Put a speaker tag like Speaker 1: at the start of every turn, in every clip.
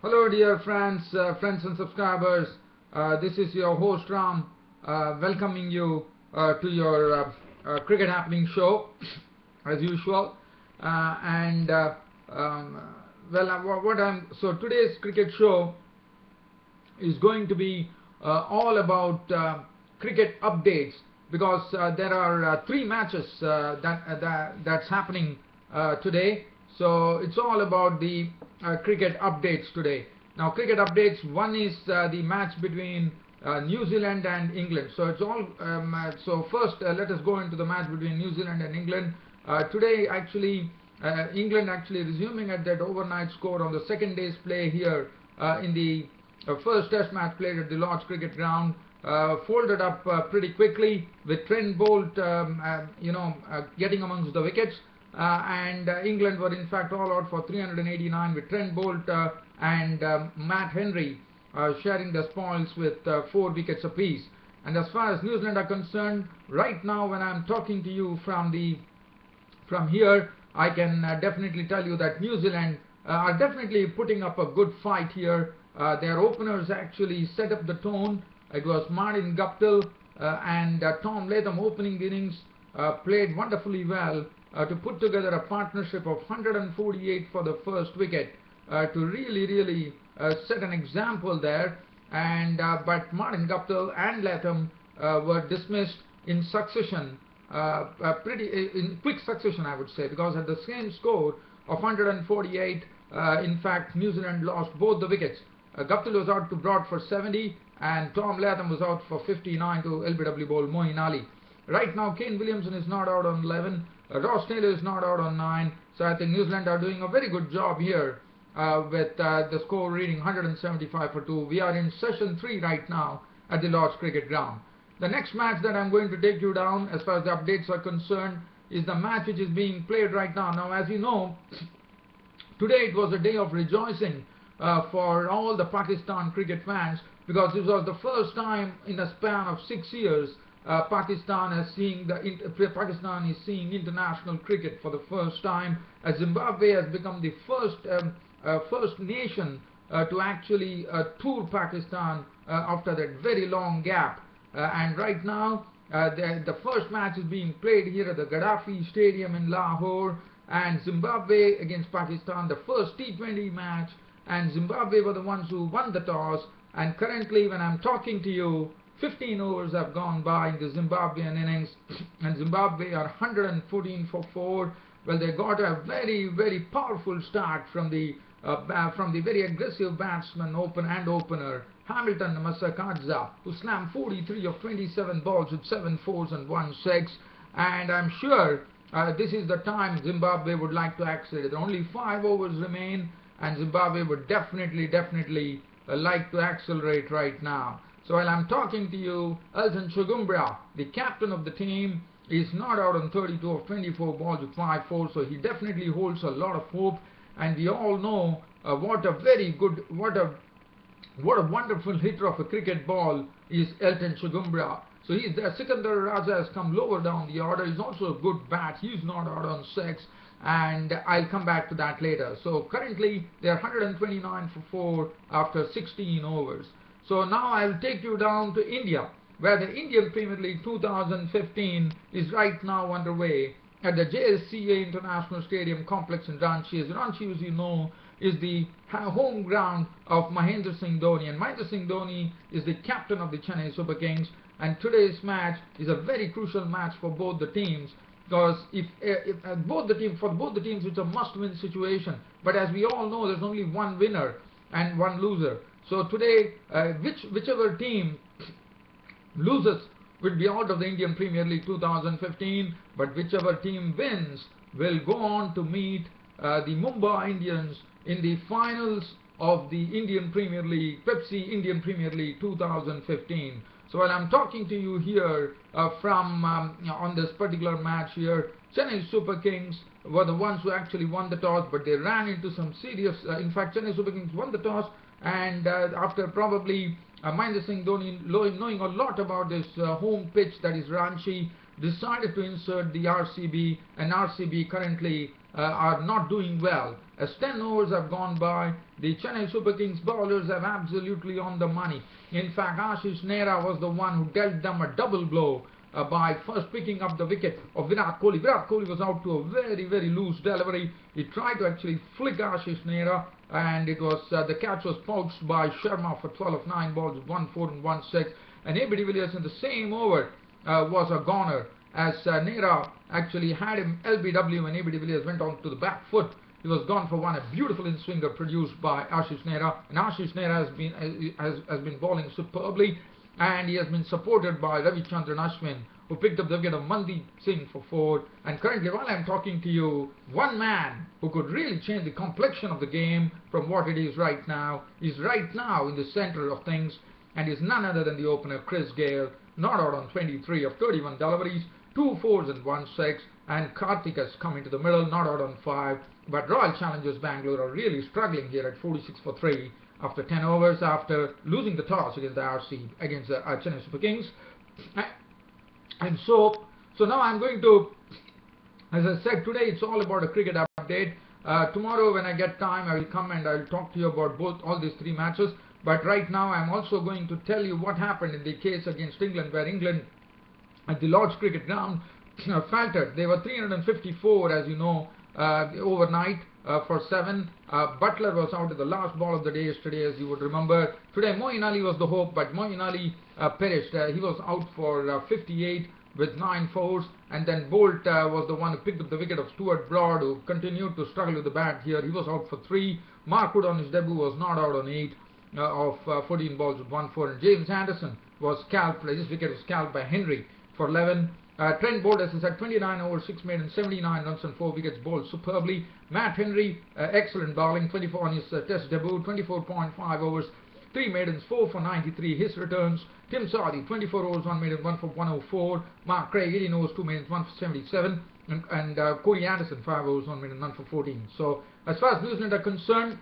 Speaker 1: Hello dear friends, friends and subscribers. This is your host Ram, welcoming you to your cricket happening show as usual. And well, what I'm so today's cricket show is going to be all about cricket updates because there are three matches that's happening today. So it's all about the cricket updates today. Now, cricket updates. One is the match between New Zealand and England. So it's all. So first, let us go into the match between New Zealand and England. Today, actually, England actually resuming at that overnight score on the second day's play here in the first Test match played at the Lord's Cricket Ground. Folded up pretty quickly with Trent Bolt, getting amongst the wickets. And England were in fact all out for 389 with Trent Bolt and Matt Henry sharing the spoils with 4 wickets apiece. And as far as New Zealand are concerned, right now when I'm talking to you from here, I can definitely tell you that New Zealand are definitely putting up a good fight here. Their openers actually set up the tone. It was Martin Guptill and Tom Latham opening the innings, played wonderfully well to put together a partnership of 148 for the first wicket to really set an example there. And but Martin Guptill and Latham were dismissed in succession, in quick succession I would say, because at the same score of 148, in fact New Zealand lost both the wickets. Guptill was out to Broad for 70 and Tom Latham was out for 59 to LBW bowler Moeen Ali. Right now Kane Williamson is not out on 11, Ross Taylor is not out on 9, so I think New Zealand are doing a very good job here with the score reading 175 for 2. We are in session 3 right now at the Lord's Cricket Ground. The next match that I'm going to take you down as far as the updates are concerned is the match which is being played right now. Now, as you know, today it was a day of rejoicing for all the Pakistan cricket fans, because this was the first time in a span of 6 years Pakistan is seeing international cricket for the first time, as Zimbabwe has become the first nation to actually tour Pakistan after that very long gap. And right now the first match is being played here at the Gaddafi Stadium in Lahore, and Zimbabwe against Pakistan, the first T20 match, and Zimbabwe were the ones who won the toss. And currently when I'm talking to you, 15 overs have gone by in the Zimbabwean innings and Zimbabwe are 114 for 4. Well, they got a very powerful start from the very aggressive batsman opener Hamilton Masakadza, who slammed 43 of 27 balls with 7 fours and 1 6. And I'm sure this is the time Zimbabwe would like to accelerate. Only 5 overs remain and Zimbabwe would definitely like to accelerate right now. So while I'm talking to you, Elton Chugumbra, the captain of the team, is not out on 32 of 24 balls with 5 4, so he definitely holds a lot of hope. And we all know what a wonderful hitter of a cricket ball is Elton Chugumbra. So he's there. Sikandar Raja has come lower down the order. He's also a good bat. He's not out on 6. And I'll come back to that later. So currently they're 129 for 4 after 16 overs. So now I'll take you down to India, where the Indian Premier League 2015 is right now underway at the JSCA International Stadium complex in Ranchi. As Ranchi, as you know, is the home ground of Mahendra Singh Dhoni, and Mahendra Singh Dhoni is the captain of the Chennai Super Kings. And today's match is a very crucial match for both the teams, because if both the teams it's a must-win situation. But as we all know, there's only one winner and one loser. So today, whichever team loses will be out of the Indian Premier League 2015, but whichever team wins will go on to meet the Mumbai Indians in the finals of the Indian Premier League, Pepsi Indian Premier League 2015. So while I'm talking to you here on this particular match here, Chennai Super Kings were the ones who actually won the toss, but they ran into some serious, in fact Chennai Super Kings won the toss, and after probably Mahendra Singh Dhoni knowing a lot about this home pitch that is Ranchi, decided to insert the RCB, and RCB currently are not doing well. As 10 overs have gone by, the Chennai Super Kings bowlers have absolutely on the money. In fact, Ashish Nehra was the one who dealt them a double blow by first picking up the wicket of Virat Kohli. Virat Kohli was out to a very, very loose delivery. He tried to actually flick Ashish Nehra, and it was the catch was pouched by Sharma for 12 of 9 balls, 1 4 and 1 6. And AB de Villiers in the same over was a goner, as Nehra actually had him LBW when AB de Villiers went on to the back foot. He was gone for one. A beautiful in-swinger produced by Ashish Nehra, and Ashish Nehra has been bowling superbly, and he has been supported by Ravichandran Ashwin, who picked up the wicket of Mandeep Singh for 4. And currently, while I'm talking to you, one man who could really change the complexion of the game from what it is right now is right now in the center of things, and is none other than the opener Chris Gayle, not out on 23 of 31 deliveries, 2 4s and 1 6, and Karthik has come into the middle, not out on 5. But Royal Challengers Bangalore are really struggling here at 46 for 3 after 10 overs, after losing the toss against the Chennai Super Kings. And so now I'm going to, as I said, today it's all about a cricket update. Tomorrow when I get time, I will come and I will talk to you about all these 3 matches. But right now I'm also going to tell you what happened in the case against England, where England at the Lord's Cricket Ground faltered. They were 354, as you know, overnight for 7. Butler was out at the last ball of the day yesterday, as you would remember. Today Moeen Ali was the hope, but Moeen Ali perished. He was out for 58 with 9 4s, and then Bolt was the one who picked up the wicket of Stuart Broad, who continued to struggle with the bat here. He was out for 3. Mark Wood on his debut was not out on 8 of 14 balls with 1 4, and James Anderson was scalped. His wicket was scalped by Henry for 11. Trent Bolt, as I said, 29 overs, 6 made and 79 runs and 4 wickets, bowled superbly. Matt Henry, excellent bowling, 24 on his test debut, 24.5 overs, 3 maidens, 4 for 93, his returns. Tim Southee, 24 overs, 1 maiden, 1 for 104. Mark Craig, 18 overs, 2 maidens, 1 for 77. And Corey Anderson, 5 overs, 1 maiden, 1 for 14. So as far as New Zealand are concerned,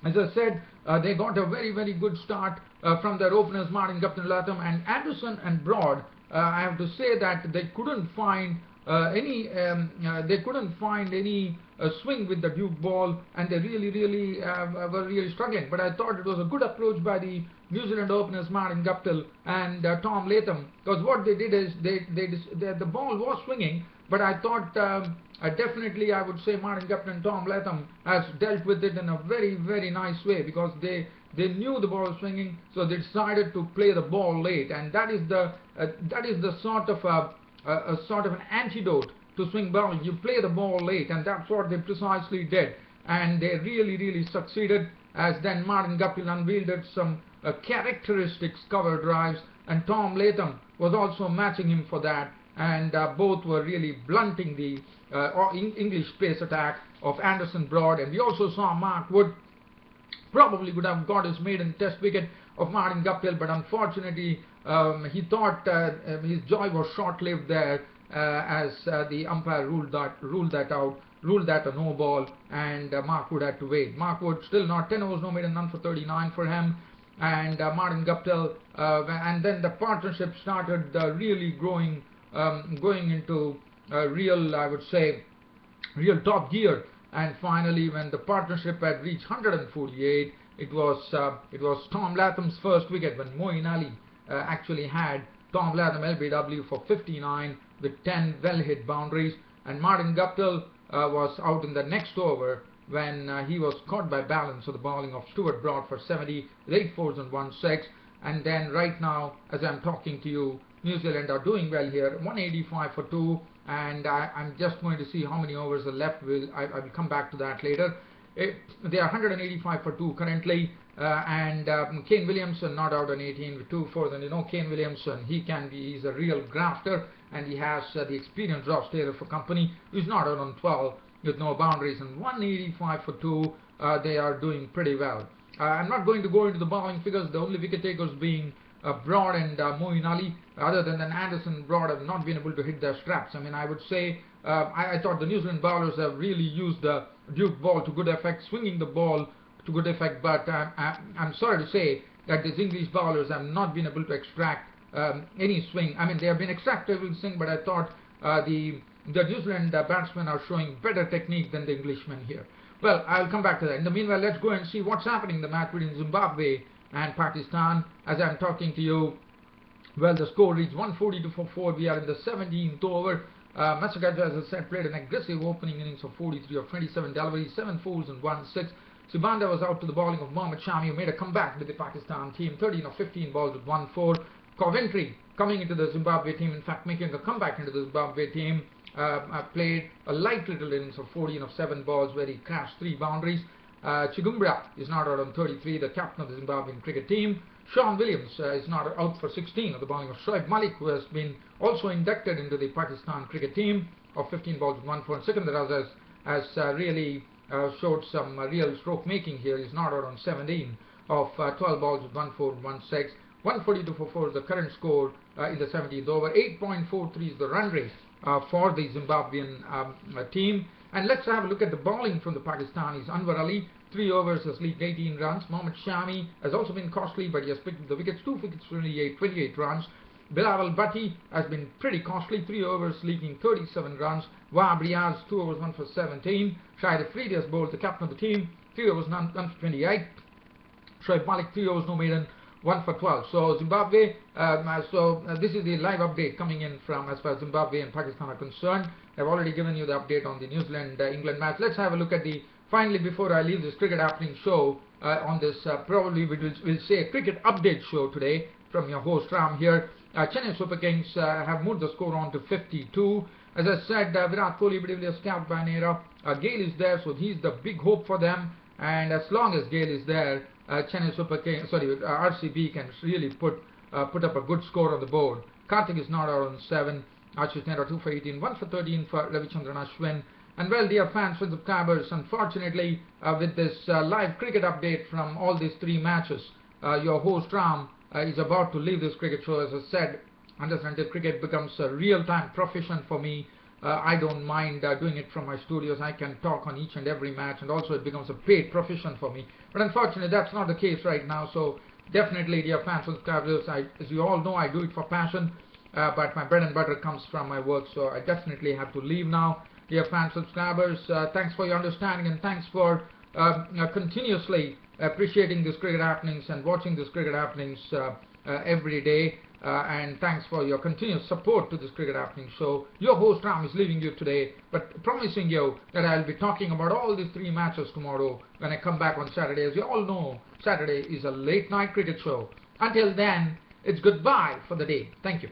Speaker 1: as I said, they got a very, very good start from their openers, Martin Gupton Latham and Anderson and Broad. I have to say that they couldn't find any swing with the Duke ball, and they really were really struggling. But I thought it was a good approach by the New Zealand openers, Martin Guptill and Tom Latham, because what they did is the ball was swinging, but I thought definitely I would say Martin Guptill and Tom Latham has dealt with it in a very, very nice way, because they knew the ball was swinging, so they decided to play the ball late, and that is the sort of an antidote to swing bowling. You play the ball late, and that's what they precisely did, and they really succeeded, as then Martin Guptill unwielded some characteristics cover drives, and Tom Latham was also matching him for that, and both were really blunting the English pace attack of Anderson Broad. And we also saw Mark Wood probably would have got his maiden test wicket of Martin Guptill, but unfortunately he thought his joy was short-lived there, as the umpire ruled that a no ball, and Mark Wood had to wait. Mark Wood still not 10 overs, no maiden, none for 39 for him, and Martin Guptill, and then the partnership started really going into real, I would say, real top gear. And finally, when the partnership had reached 148, it was Tom Latham's first wicket, when Moeen Ali actually had Tom Latham LBW for 59 with 10 well-hit boundaries, and Martin Guptill was out in the next over when he was caught by balance of the bowling of Stuart Broad for 70 with 8 4s and 1 6. And then right now, as I'm talking to you, New Zealand are doing well here, 185 for 2, and I'm just going to see how many overs are left. I will come back to that later. They are 185 for 2 currently, and Kane Williamson not out on 18 with 2 4s, and you know Kane Williamson, he's a real grafter, and he has the experience Ross Taylor for company. He's not out on 12 with no boundaries, and 185 for 2. They are doing pretty well. I'm not going to go into the bowling figures, the only wicket takers being Broad and Moeen Ali. Other than Anderson and Broad have not been able to hit their straps. I mean, I would say I thought the New Zealand bowlers have really used the Duke ball to good effect, swinging the ball to good effect, but I'm sorry to say that these English bowlers have not been able to extract any swing. I mean, they have been extracting swing, but I thought the the New Zealand batsmen are showing better technique than the Englishmen here. Well, I'll come back to that. In the meanwhile, let's go and see what's happening in the match between Zimbabwe and Pakistan. As I'm talking to you, well, the score reached 142 for 4. We are in the 17th over. Masakaja, as I said, played an aggressive opening innings of 43 of 27 deliveries, 7 fours and 1 6. Subanda was out to the bowling of Mohammad Shami, who made a comeback with the Pakistan team, 13 of 15 balls with 1 4. Coventry coming into the Zimbabwe team, in fact making a comeback into the Zimbabwe team, played a light little innings of 14 of 7 balls where he crashed 3 boundaries. Chigumbura is not out on 33, the captain of the Zimbabwean cricket team. Sean Williams is not out for 16 of the bowling of Shoaib Malik, who has been also inducted into the Pakistan cricket team of 15 balls with 1 4. And Sikandar Azaz has really showed some real stroke making here. He's not out on 17 of 12 balls with 1 4 1 6. 142 for 4 is the current score in the 17th over. 8.43 is the run rate for the Zimbabwean team. And let's have a look at the bowling from the Pakistanis. Anwar Ali, 3 overs, has leaked 18 runs. Mohammad Shami has also been costly, but he has picked up the wickets. 2 wickets, 28 runs. Bilal Bhatti has been pretty costly. 3 overs, leaking 37 runs. Wahab Riaz, 2 overs, 1 for 17. Shahid Afridi has bowled, the captain of the team. 3 overs, none for 28. Shoaib Malik, 3 overs, no maiden, 1 for 12. So Zimbabwe, this is the live update coming in from as far as Zimbabwe and Pakistan are concerned. I've already given you the update on the New Zealand-England match. Let's have a look at finally, before I leave this cricket happening show on this, probably we'll say a cricket update show today from your host Ram here. Chennai Super Kings have moved the score on to 52. As I said, Virat Kohli, de Villiers capped by an era. Gale is there, so he's the big hope for them. And as long as Gale is there, Chennai Super Kings, RCB can really put up a good score on the board. Karthik is not out on 7. Ashish Nehra 2 for 18, 1 for 13 for Ravichandran Ashwin. And well, dear fans and subscribers, unfortunately, with this live cricket update from all these 3 matches, your host Ram is about to leave this cricket show. As I said, until cricket becomes a real-time profession for me, I don't mind doing it from my studios. I can talk on each and every match, and also it becomes a paid profession for me. But unfortunately, that's not the case right now. So definitely, dear fans and subscribers, as you all know, I do it for passion. But my bread and butter comes from my work, so I definitely have to leave now. Dear fans, subscribers, thanks for your understanding, and thanks for continuously appreciating these cricket happenings and watching these cricket happenings every day. And thanks for your continuous support to this cricket happening show. Your host Ram is leaving you today, but promising you that I'll be talking about all these 3 matches tomorrow when I come back on Saturday. As you all know, Saturday is a late night cricket show. Until then, it's goodbye for the day. Thank you.